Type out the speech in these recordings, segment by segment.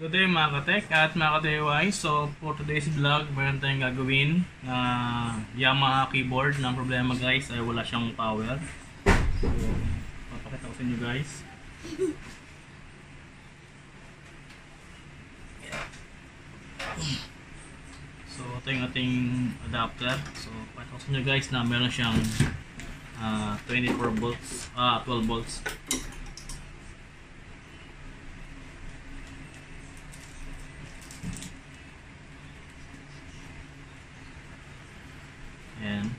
Good day mga katek at mga ka-DIY. So for today's vlog, meron tayong gagawin na Yamaha keyboard. Na problema guys ay wala siyang power. So papakita ko sa inyo guys. So ito yung ating adapter. So papakita ko sa inyo guys na meron siyang 24 volts, 12 volts. Ayan.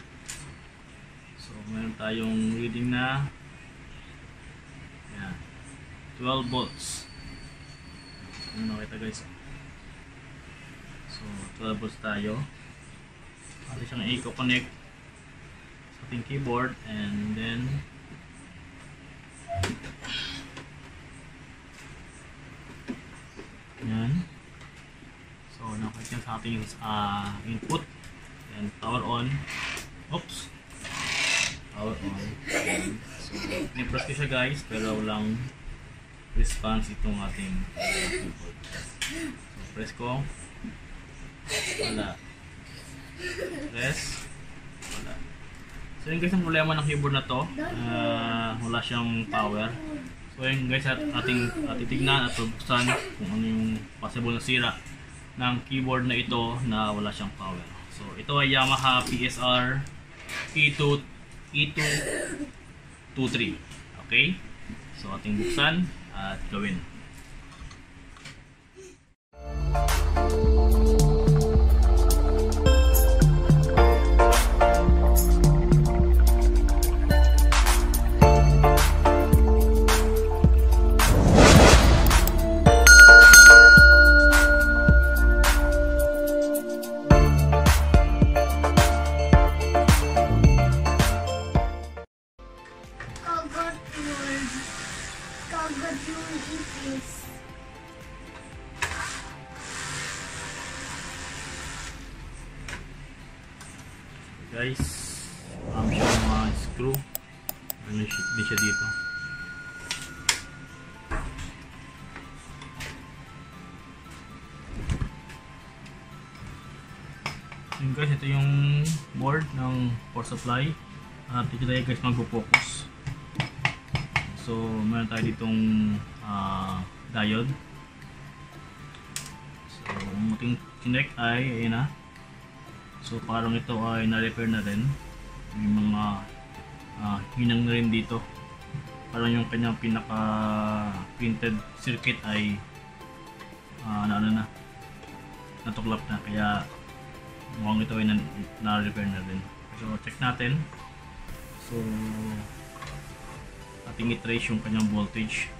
So, meron tayong reading na ayan, 12 volts. Ano nakita guys? So, 12 volts tayo. Pwede siyang i-connect sa ating keyboard and then ayan. So, nakita sa ating input. And power on. Oops. Power on. And so, ni-press ko siya guys, pero walang response itong ating keyboard. So, press ko. Wala. Press. Wala. So, yun guys ang problema ng keyboard na to. Wala siyang power. So, yun guys ating titignan at buksan kung ano yung possible na sira ng keyboard na ito na wala siyang power. So, ito ay Yamaha PSR E223. Okay? So, ating buksan at gawin. Guys, siya mga screw. Ano di siya dito. So guys, ito yung board ng power supply. At ito tayo guys magpo-focus. So meron tayo ditong diode. So ang ating connect ay ayun na. So parang ito ay na-repair na rin. May mga hinang na rin dito. Parang yung kanyang pinaka printed circuit ay natuklap na, kaya mukhang ito ay na-repair na rin. So check natin. So ating i-trace yung kanyang voltage.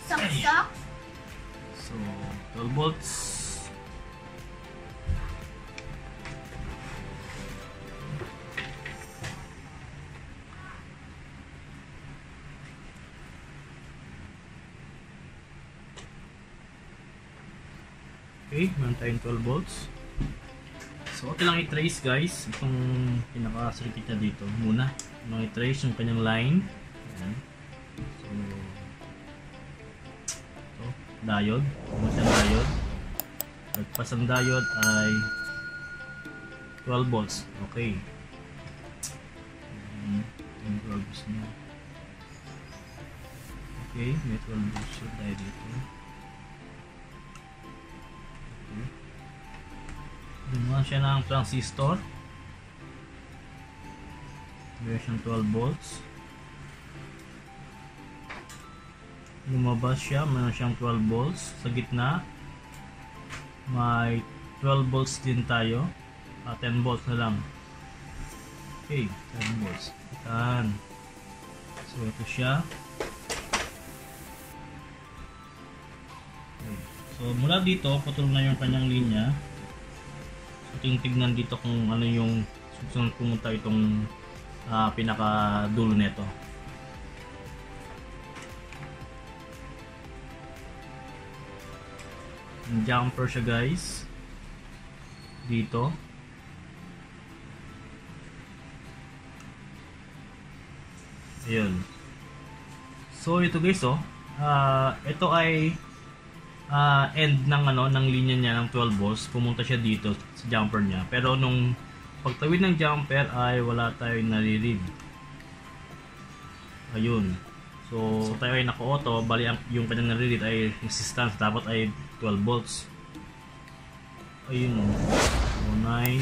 Saksak. So 12 volts. Okay, meron tayong 12 volts. So okay lang i-trace guys itong pinaka-circuit niya dito muna. I-trace yung kanyang line. Ayan. So diode, pumasang diode. Pagpas ang diode ay 12 volts. Okay. Yung 12 volts niya. Okay, may 12 volts siya tayo dito. Okay. Gumawa siya ng transistor. Meron siyang 12 volts. Lumabas siya, mayroon siyang 12 volts sa gitna. May 12 volts din tayo. 10 volts na lang. Okay, 10 volts. Yan. So ito siya. Okay. So mula dito, putol na yung kanyang linya. So tingnan dito kung ano yung susunod pumunta itong pinaka dulo nito. jumper siya guys. Dito. Ayun. So ito guys ito ay end ng ng linya niya ng 12 volts. Pumunta siya dito sa jumper niya. Pero nung pagtawid ng jumper ay wala tayong nare-read. Ayun. So tayo ay naka-auto, bali yung kanyang nare-read ay resistance, dapat ay 12 volts. Ayun. So 9.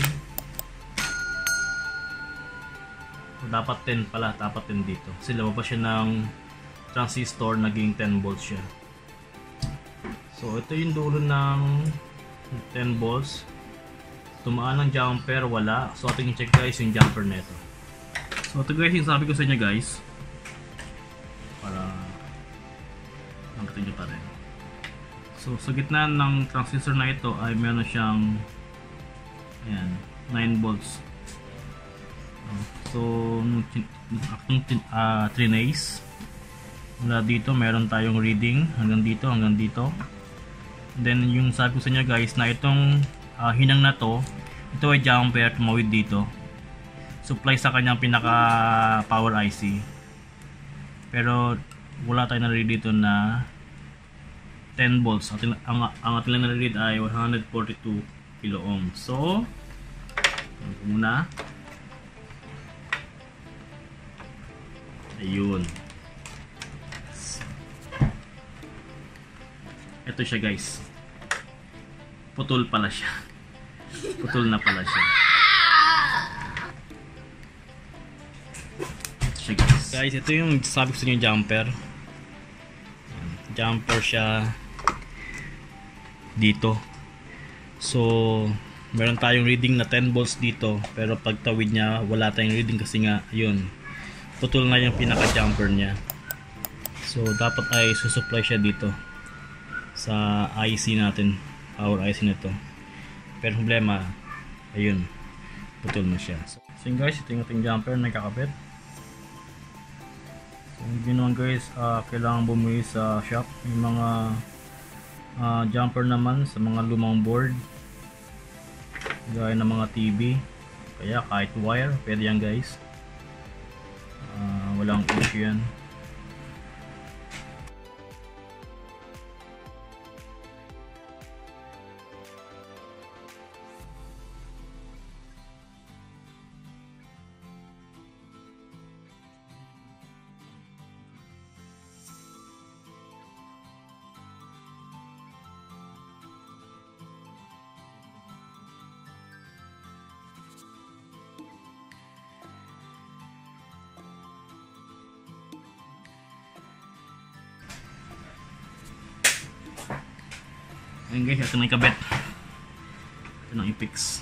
So, dapat 10 pala, dapat 10 dito. Kasi lumabas siya ng transistor, naging 10 volts siya. So ito yung dulo ng 10 volts. Tumaan ng jumper, wala. So ating i-check guys yung jumper neto. So ito guys yung sabi ko sa inyo guys, para nakita nyo pa rin. So sa gitna ng transistor na ito ay meron siyang ayan, 9 volts. So akong trinace mula dito, meron tayong reading hanggang dito, hanggang dito. Then yung sabi ko sa inyo guys na itong hinang na to, ito ay jumper, tumawid dito, supply sa kanyang pinaka power IC. Pero wala tayong nare-read dito na 10 volts. Ang ating lang nare-read ay 142 kilo ohm. So muna, ayun, ito siya guys, putol pala siya. Putol na pala siya. Guys, ito yung sabi ko sa inyo jumper. Jumper siya dito. So meron tayong reading na 10 volts dito, pero pag tawid niya wala tayong reading kasi nga ayun, putol na yung pinaka jumper niya. So dapat ay susupply siya dito sa IC natin, power IC nito. Pero problema, ayun, putol na siya. So yun guys, ito yung ating jumper na kakabit. So yung ginawa guys, kailangan bumili sa shop. Yung mga jumper naman sa mga lumang board, gaya ng mga TV, kaya kahit wire, pwede yan guys. Walang issue yan. Ayan guys, ito na yung kabit. Ito na yung fix.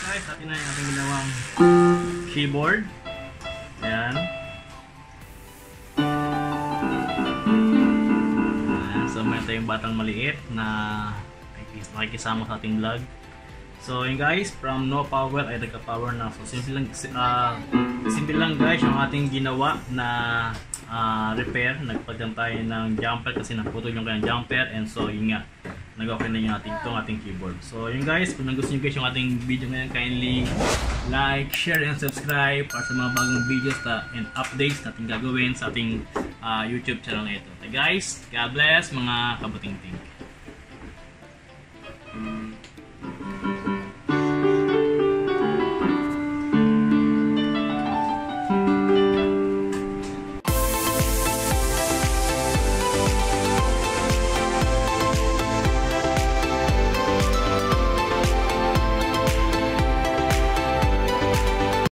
Guys, atin na yung ating ginawang keyboard. Ayan. So may tayong batang maliit na nakikisama sa ating vlog. So yun guys, from no power ay nagka-power na. So simple lang guys yung ating ginawa na repair. Nagpagdan tayo ng jumper kasi naputol yung kanyang jumper, and so yun nga, nag-okay na yung ating keyboard. So yun guys, kung gusto nyo guys yung ating video ngayon, kindly like, share, and subscribe para sa mga bagong videos and updates natin gagawin sa ating YouTube channel na ito. Okay guys, God bless mga kabuting-ting.